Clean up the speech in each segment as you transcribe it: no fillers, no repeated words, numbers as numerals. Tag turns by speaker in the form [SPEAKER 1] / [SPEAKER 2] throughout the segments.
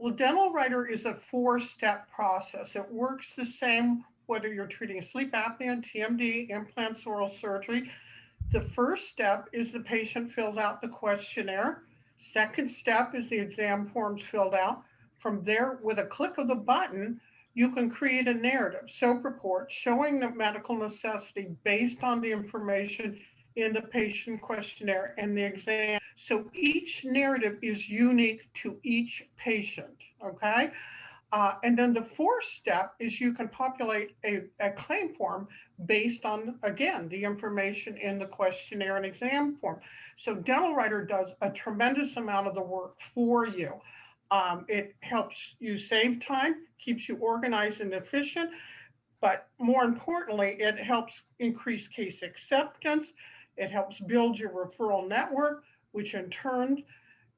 [SPEAKER 1] Well, DentalWriter is a 4-step process. It works the same whether you're treating sleep apnea, TMD, implants, oral surgery. The first step is the patient fills out the questionnaire. Second step is the exam forms filled out. From there, with a click of the button, you can create a narrative, SOAP report, showing the medical necessity based on the information in the patient questionnaire and the exam. So each narrative is unique to each patient, okay? And then the fourth step is you can populate a claim form based on, again, the information in the questionnaire and exam form. So DentalWriter does a tremendous amount of the work for you. It helps you save time, keeps you organized and efficient, but more importantly, it helps increase case acceptance. It helps build your referral network, which in turn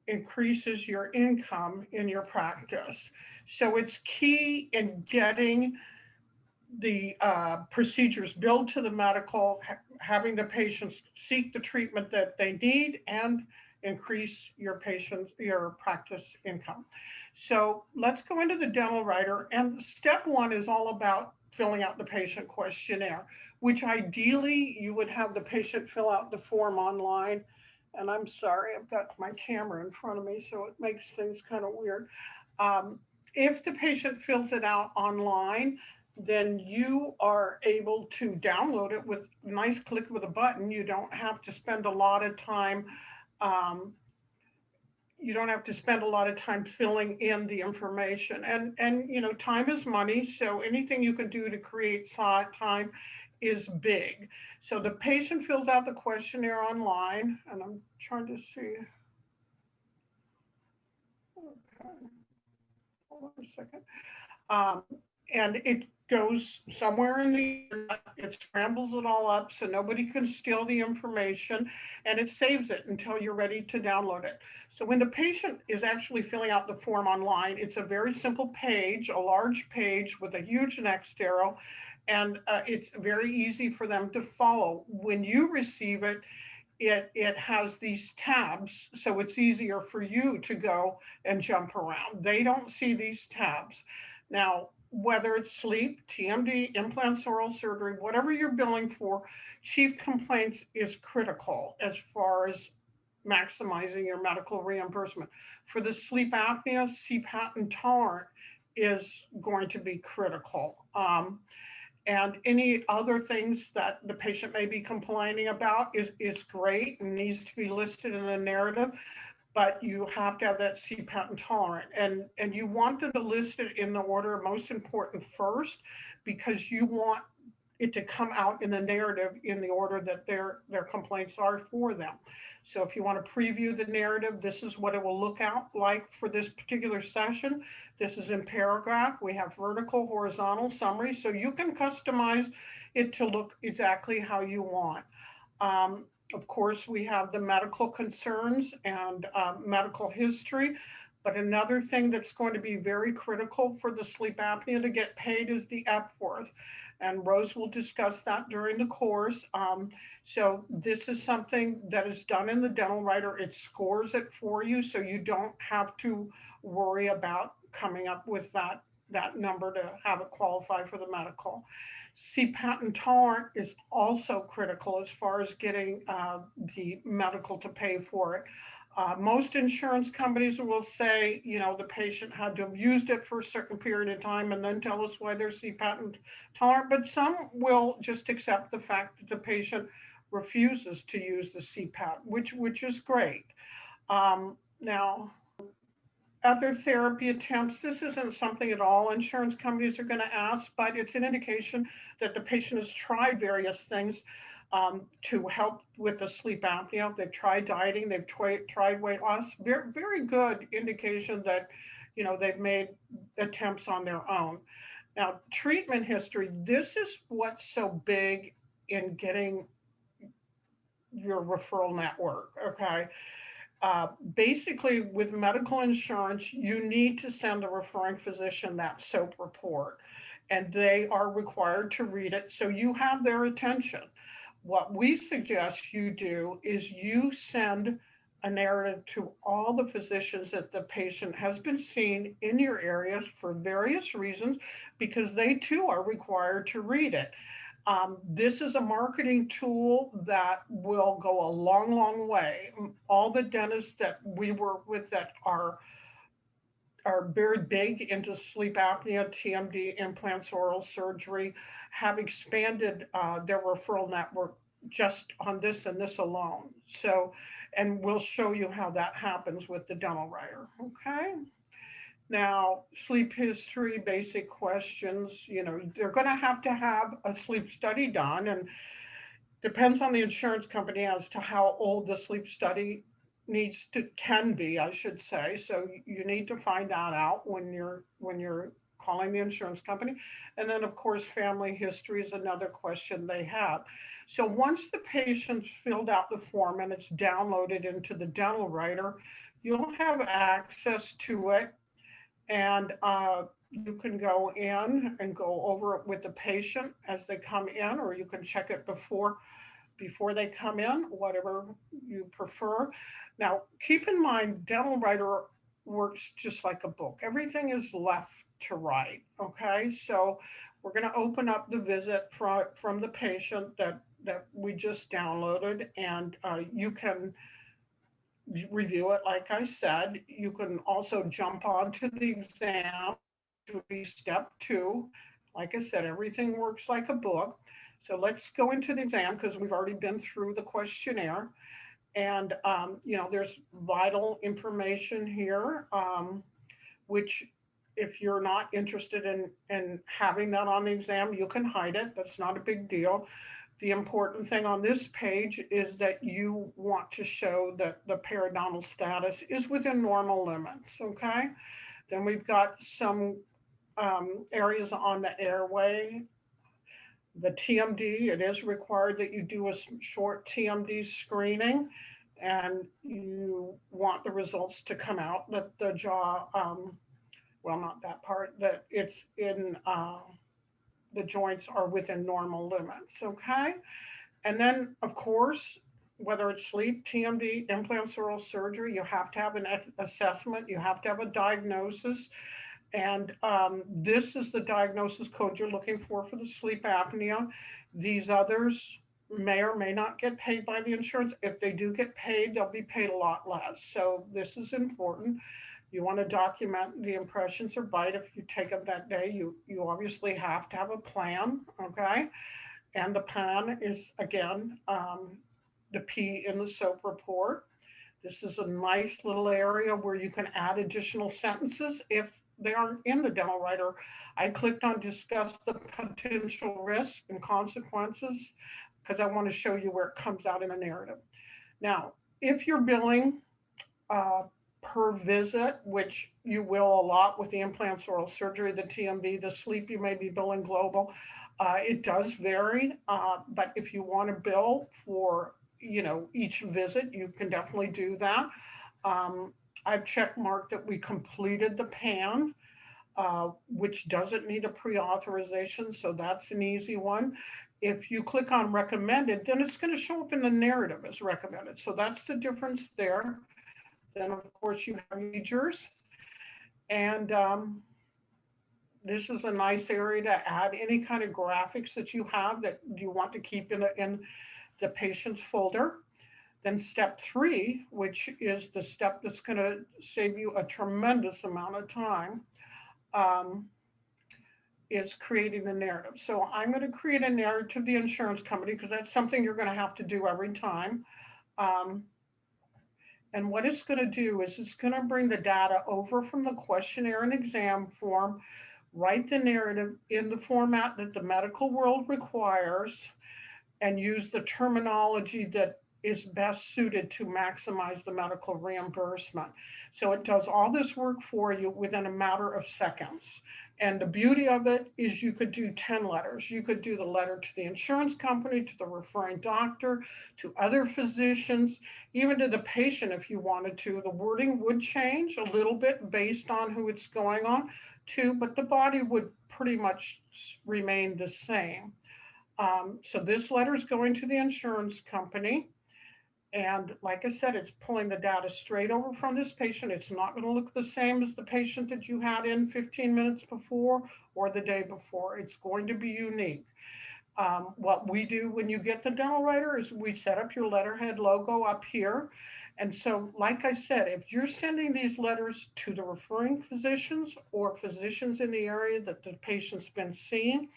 [SPEAKER 1] increases your income in your practice. So it's key in getting the procedures billed to the medical, having the patients seek the treatment that they need, and increase your practice income. So let's go into the DentalWriter. And step one is all about filling out the patient questionnaire, which ideally you would have the patient fill out the form online. And I'm sorry, I've got my camera in front of me, so it makes things kind of weird. If the patient fills it out online, then you are able to download it with a nice click with a button. You don't have to spend a lot of time. You don't have to spend a lot of time filling in the information. And you know, time is money, so anything you can do to create time is big. So the patient fills out the questionnaire online, and I'm trying to see. Okay, hold on a second. And it goes somewhere in the internet, it scrambles it all up so nobody can steal the information, and it saves it until you're ready to download it. So when the patient is actually filling out the form online, it's a very simple page, a large page with a huge next arrow, and it's very easy for them to follow. When you receive it, it has these tabs, so it's easier for you to go and jump around. They don't see these tabs. Now, whether it's sleep, TMD, implants, oral surgery, whatever you're billing for, chief complaints is critical as far as maximizing your medical reimbursement. For the sleep apnea, CPAP intolerant is going to be critical. And any other things that the patient may be complaining about is great and needs to be listed in the narrative, but you have to have that CPAP intolerant. And you want them to list it in the order most important first, because you want it to come out in the narrative in the order that their complaints are for them. So if you want to preview the narrative, this is what it will look out like for this particular session. This is in paragraph. We have vertical, horizontal, summary, so you can customize it to look exactly how you want. Of course, we have the medical concerns and medical history, but another thing that's going to be very critical for the sleep apnea to get paid is the Epworth. And Rose will discuss that during the course. So this is something that is done in the DentalWriter. It scores it for you, so you don't have to worry about coming up with that number to have it qualify for the medical. CPAP intolerant is also critical as far as getting the medical to pay for it. Most insurance companies will say, you know, the patient had to have used it for a certain period of time and then tell us why they're CPAP intolerant, but some will just accept the fact that the patient refuses to use the CPAP, which is great. Now, other therapy attempts, this isn't something at all insurance companies are going to ask, but it's an indication that the patient has tried various things to help with the sleep apnea. They've tried dieting, they've tried weight loss. Very, very good indication that, you know, they've made attempts on their own. Now, treatment history, this is what's so big in getting your referral network, okay? Basically, with medical insurance, you need to send the referring physician that SOAP report, and they are required to read it, so you have their attention. What we suggest you do is you send a narrative to all the physicians that the patient has been seen in your areas for various reasons, because they too are required to read it. This is a marketing tool that will go a long, long way. All the dentists that we work with that are very big into sleep apnea, TMD, implants, oral surgery, have expanded their referral network just on this and this alone. So, and we'll show you how that happens with the DentalWriter. Okay. Now, sleep history, basic questions, they're going to have a sleep study done, and depends on the insurance company as to how old the sleep study can be, I should say. So you need to find that out when you're calling the insurance company. And then of course, family history is another question they have. So once the patient's filled out the form and it's downloaded into the DentalWriter, you'll have access to it, and you can go in and go over it with the patient as they come in, or you can check it before they come in, whatever you prefer. Now, keep in mind, DentalWriter works just like a book. Everything is left to right, okay? So we're gonna open up the visit from the patient that we just downloaded, and you can review it, like I said. You can also jump onto the exam, which would be step 2. Like I said, everything works like a book. So let's go into the exam because we've already been through the questionnaire. And, there's vital information here, which if you're not interested in having that on the exam, you can hide it. That's not a big deal. The important thing on this page is that you want to show that the periodontal status is within normal limits, okay? Then we've got some areas on the airway. The TMD, it is required that you do a short TMD screening, and you want the results to come out that the jaw, well, not that part, that it's in, the joints are within normal limits, okay? And then, of course, whether it's sleep, TMD, implants, oral surgery, you have to have an assessment, you have to have a diagnosis. And this is the diagnosis code you're looking for the sleep apnea. These others may or may not get paid by the insurance. If they do get paid, they'll be paid a lot less. So this is important. You want to document the impressions or bite if you take them that day. You obviously have to have a plan, okay? And the plan is, again, the P in the SOAP report. This is a nice little area where you can add additional sentences if they aren't in the DentalWriter. I clicked on discuss the potential risks and consequences because I want to show you where it comes out in the narrative. Now, if you're billing per visit, which you will a lot with the implants, oral surgery, the TMD, the sleep, you may be billing global. It does vary, but if you want to bill for each visit, you can definitely do that. I've check marked that we completed the PAN, which doesn't need a pre-authorization, so that's an easy one. If you click on recommended, then it's going to show up in the narrative as recommended. So that's the difference there. Then, of course, you have majors. And this is a nice area to add any kind of graphics that you have that you want to keep in the patient's folder. Then step 3, which is the step that's going to save you a tremendous amount of time, is creating the narrative. So I'm going to create a narrative to the insurance company because that's something you're going to have to do every time. And what it's going to do is it's going to bring the data over from the questionnaire and exam form, write the narrative in the format that the medical world requires, and use the terminology that is best suited to maximize the medical reimbursement. So it does all this work for you within a matter of seconds. And the beauty of it is you could do 10 letters. You could do the letter to the insurance company, to the referring doctor, to other physicians, even to the patient if you wanted to. The wording would change a little bit based on who it's going on to, but the body would pretty much remain the same. So this letter is going to the insurance company. And like I said, it's pulling the data straight over from this patient. It's not going to look the same as the patient that you had in 15 minutes before or the day before. It's going to be unique. What we do when you get the dental writer is we set up your letterhead logo up here. And so, like I said, if you're sending these letters to the referring physicians or physicians in the area that the patient's been seeing,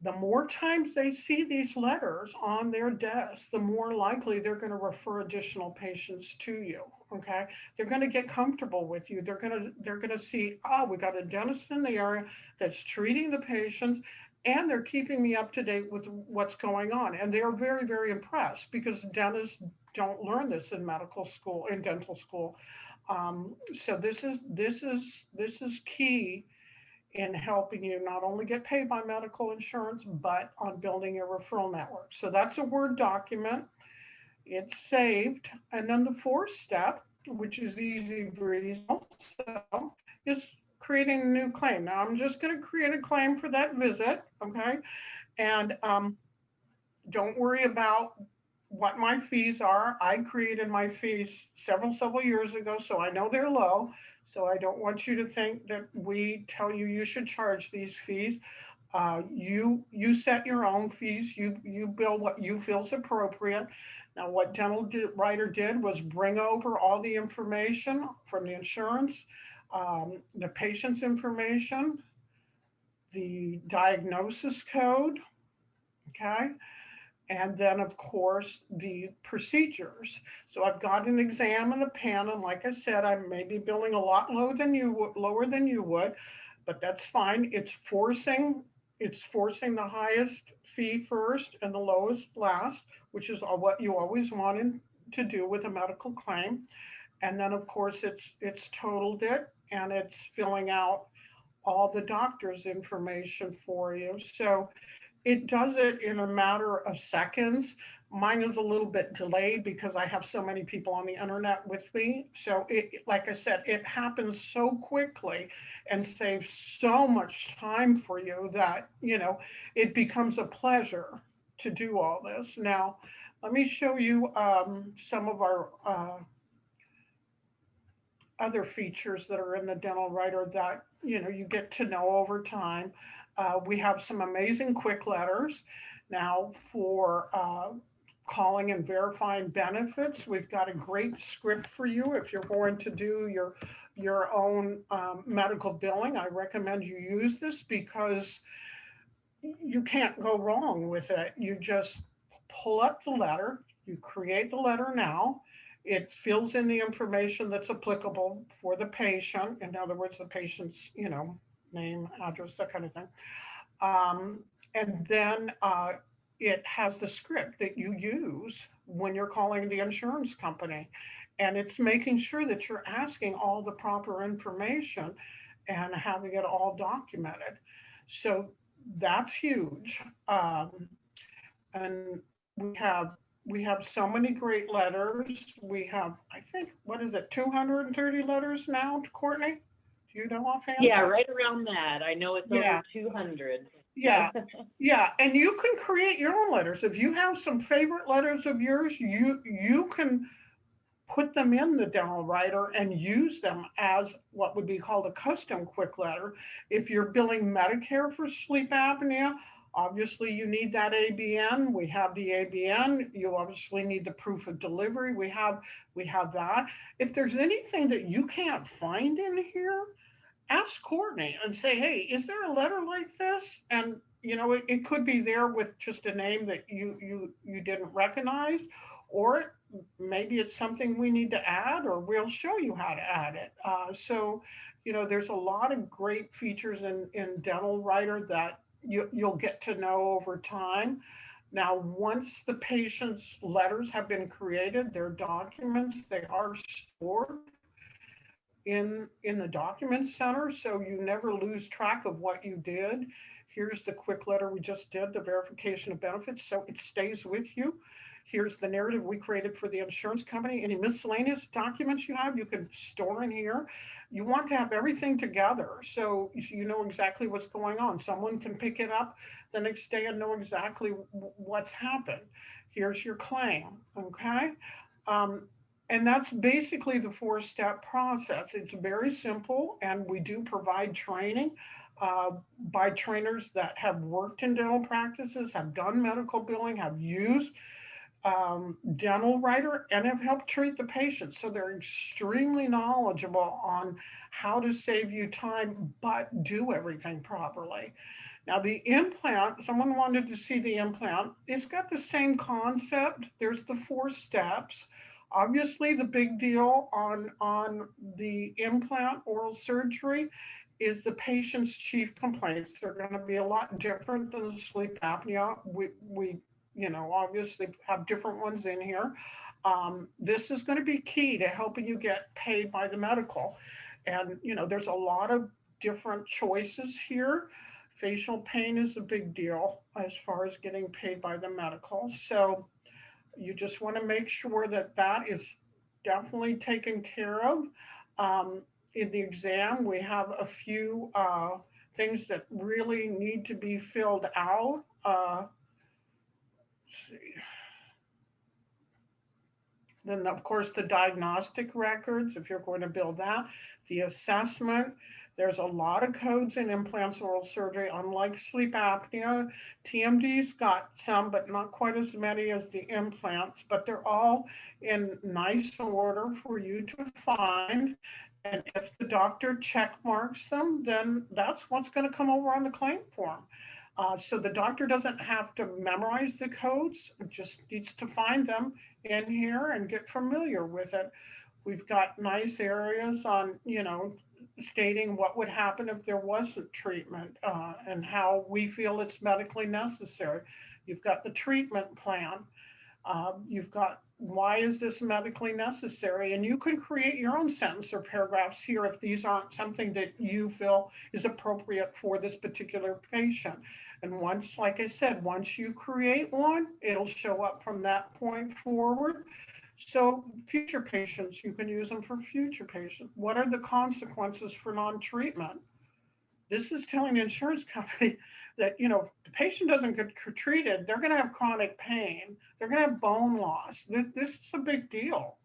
[SPEAKER 1] the more times they see these letters on their desk, the more likely they're going to refer additional patients to you. Okay, they're going to get comfortable with you. They're going to see, oh, we got a dentist in the area that's treating the patients, and they're keeping me up to date with what's going on. And they are very, very impressed because dentists don't learn this in medical school, in dental school. So this is key in helping you not only get paid by medical insurance, but on building a referral network. So that's a Word document. It's saved. And then the fourth step, which is easy breezy also, is creating a new claim. Now I'm just going to create a claim for that visit, okay? And don't worry about what my fees are. I created my fees several years ago, so I know they're low. So I don't want you to think that we tell you you should charge these fees. You set your own fees. You bill what you feel is appropriate. Now, what DentalWriter did was bring over all the information from the insurance, the patient's information, the diagnosis code, okay, and then of course the procedures. So I've got an exam and a pen, and like I said, I may be billing a lot lower than you would, but that's fine. It's forcing the highest fee first and the lowest last, which is what you always wanted to do with a medical claim. And then of course it's totaled it, and it's filling out all the doctor's information for you. So it does it in a matter of seconds. Mine is a little bit delayed because I have so many people on the internet with me. So like I said, it happens so quickly and saves so much time for you that, it becomes a pleasure to do all this. Now, let me show you some of our other features that are in the dental writer that, you get to know over time. We have some amazing quick letters. Now, for calling and verifying benefits, we've got a great script for you. If you're going to do your own medical billing, I recommend you use this because you can't go wrong with it. You just pull up the letter, you create the letter now. It fills in the information that's applicable for the patient. In other words, the patient's, name, address, that kind of thing. And then it has the script that you use when you're calling the insurance company. And it's making sure that you're asking all the proper information and having it all documented. So that's huge. And we have so many great letters. We have, I think, what is it, 230 letters now, Courtney? Do you know offhand?
[SPEAKER 2] Yeah, right around that. I know it's over 200.
[SPEAKER 1] Yeah, yeah, and you can create your own letters. If you have some favorite letters of yours, you can put them in the dental writer and use them as what would be called a custom quick letter. If you're billing Medicare for sleep apnea, obviously you need that ABN. We have the ABN. You obviously need the proof of delivery. We have that. If there's anything that you can't find in here, ask Courtney and say, hey, is there a letter like this? And it could be there with just a name that you didn't recognize, or maybe it's something we need to add, or we'll show you how to add it. So there's a lot of great features in DentalWriter that you'll get to know over time. Now, once the patient's letters have been created, their documents, they are stored in the document center, so you never lose track of what you did. Here's the quick letter we just did, the verification of benefits, so it stays with you. Here's the narrative we created for the insurance company. Any miscellaneous documents you have, you can store in here. You want to have everything together so you know exactly what's going on. Someone can pick it up the next day and know exactly what's happened. Here's your claim, okay? Um, and that's basically the four-step process. It's very simple, and we do provide training by trainers that have worked in dental practices, have done medical billing, have used DentalWriter, and have helped treat the patients. So they're extremely knowledgeable on how to save you time, but do everything properly. Now the implant, someone wanted to see the implant. It's got the same concept. There's the four steps. Obviously, the big deal on the implant oral surgery is the patient's chief complaints. They're going to be a lot different than the sleep apnea. We obviously have different ones in here. This is going to be key to helping you get paid by the medical. And, there's a lot of different choices here. Facial pain is a big deal as far as getting paid by the medical. So you just want to make sure that that is definitely taken care of. In the exam, we have a few things that really need to be filled out. Let's see. Then, of course, the diagnostic records, if you're going to build that, the assessment. There's a lot of codes in implants oral surgery, unlike sleep apnea. TMD's got some, but not quite as many as the implants, but they're all in nice order for you to find. And if the doctor check marks them, then that's what's going to come over on the claim form. So the doctor doesn't have to memorize the codes, just needs to find them in here and get familiar with it. We've got nice areas on, stating what would happen if there wasn't treatment and how we feel it's medically necessary. You've got the treatment plan. You've got why is this medically necessary? And you can create your own sentence or paragraphs here if these aren't something that you feel is appropriate for this particular patient. And once, like I said, once you create one, it'll show up from that point forward. So future patients, you can use them for future patients. What are the consequences for non-treatment? This is telling the insurance company that, if the patient doesn't get treated, they're going to have chronic pain. They're going to have bone loss. This is a big deal.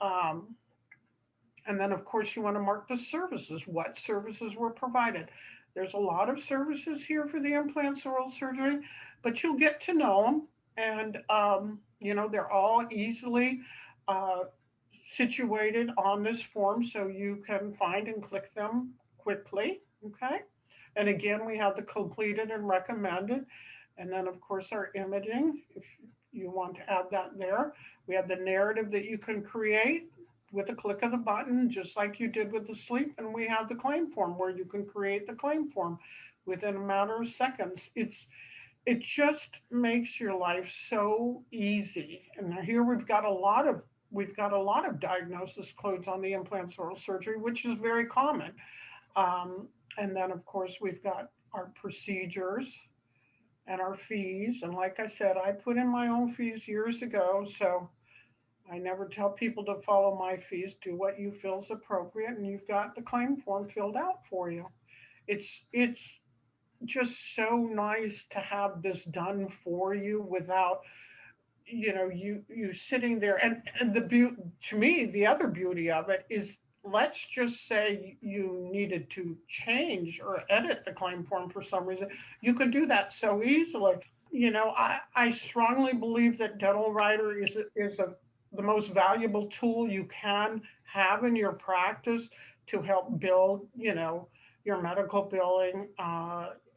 [SPEAKER 1] And then, of course, you want to mark the services, what services were provided. There's a lot of services here for the implants oral surgery, but you'll get to know them. And, they're all easily situated on this form, so you can find and click them quickly, okay? And again, we have the completed and recommended. And then, of course, our imaging, if you want to add that there. We have the narrative that you can create with a click of the button, just like you did with the sleep. And we have the claim form where you can create the claim form within a matter of seconds. It just makes your life so easy. And here we've got a lot of diagnosis codes on the implants oral surgery, which is very common. And then, of course, we've got our procedures and our fees. And like I said, I put in my own fees years ago, so I never tell people to follow my fees. Do what you feel is appropriate, and you've got the claim form filled out for you. It's just so nice to have this done for you without you sitting there. And to me, the other beauty of it is, let's just say you needed to change or edit the claim form for some reason. You can do that so easily. I strongly believe that DentalWriter is the most valuable tool you can have in your practice to help build, your medical billing,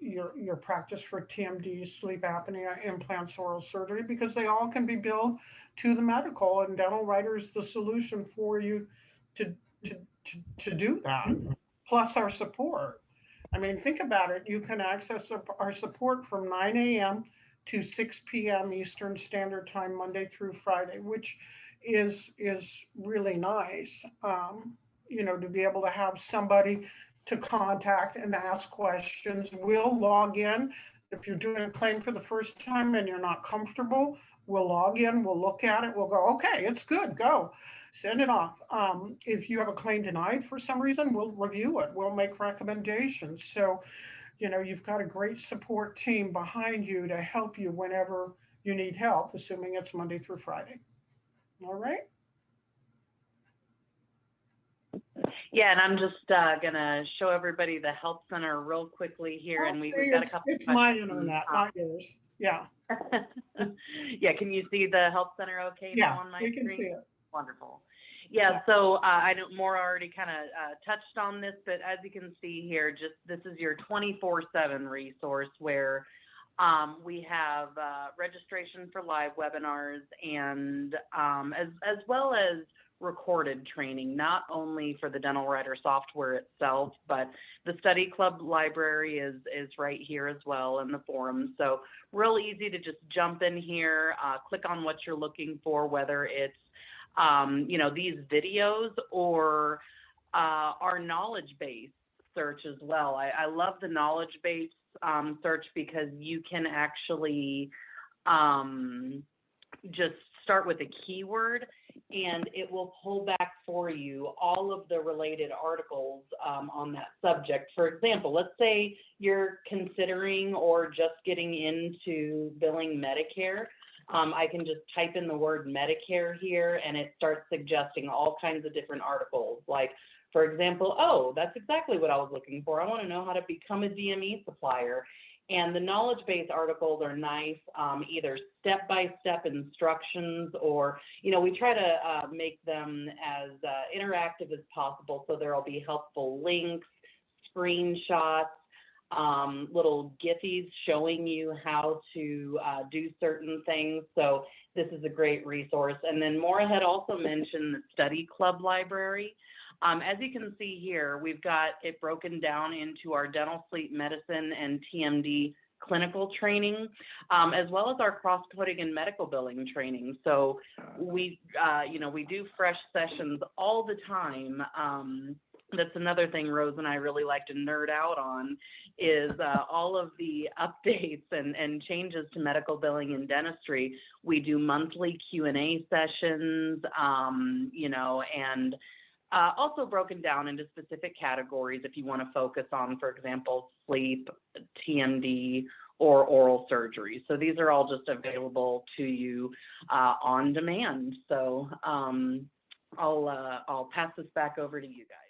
[SPEAKER 1] your practice for TMD, sleep apnea, implants, oral surgery, because they all can be billed to the medical, and DentalWriter is the solution for you to do that, plus our support. I mean, think about it. You can access our support from 9 a.m. to 6 p.m. Eastern Standard Time, Monday through Friday, which is really nice, to be able to have somebody to contact and ask questions. We'll log in. If you're doing a claim for the first time and you're not comfortable, we'll log in, we'll look at it, we'll go, okay, it's good, go. Send it off. If you have a claim denied for some reason, we'll review it. We'll make recommendations. So, you've got a great support team behind you to help you whenever you need help, assuming it's Monday through Friday. All right?
[SPEAKER 2] Yeah, and I'm just gonna show everybody the Help Center real quickly here, and we've got a couple.
[SPEAKER 1] It's my internet, not yours. Yeah.
[SPEAKER 2] Yeah, can you see the Help Center okay now on my screen?
[SPEAKER 1] Yeah, we can see it.
[SPEAKER 2] Wonderful. Yeah, so I know Maura already kind of touched on this, but as you can see here, just this is your 24/7 resource where we have registration for live webinars and as well as recorded training, not only for the DentalWriter software itself, but the study club library is right here as well in the forum. So real easy to just jump in here, click on what you're looking for, whether it's you know, these videos or our knowledge base search as well. I love the knowledge base search because you can actually just start with a keyword and it will pull back for you all of the related articles on that subject. For example, let's say you're considering or just getting into billing Medicare. I can just type in the word Medicare here and it starts suggesting all kinds of different articles. Like, for example, oh, that's exactly what I was looking for. I want to know how to become a DME supplier. And the knowledge base articles are nice, either step-by-step instructions or, you know, we try to make them as interactive as possible. So there'll be helpful links, screenshots, little Giphies showing you how to do certain things. So this is a great resource. And then Maura had also mentioned the study club library. As you can see here, we've got it broken down into our dental sleep medicine and TMD clinical training, as well as our cross-coding and medical billing training. So we, you know, we do fresh sessions all the time. That's another thing Rose and I really like to nerd out on is all of the updates and changes to medical billing and dentistry. We do monthly Q&A sessions, you know, and also broken down into specific categories if you want to focus on, for example, sleep, TMD, or oral surgery. So these are all just available to you on demand. So I'll pass this back over to you guys.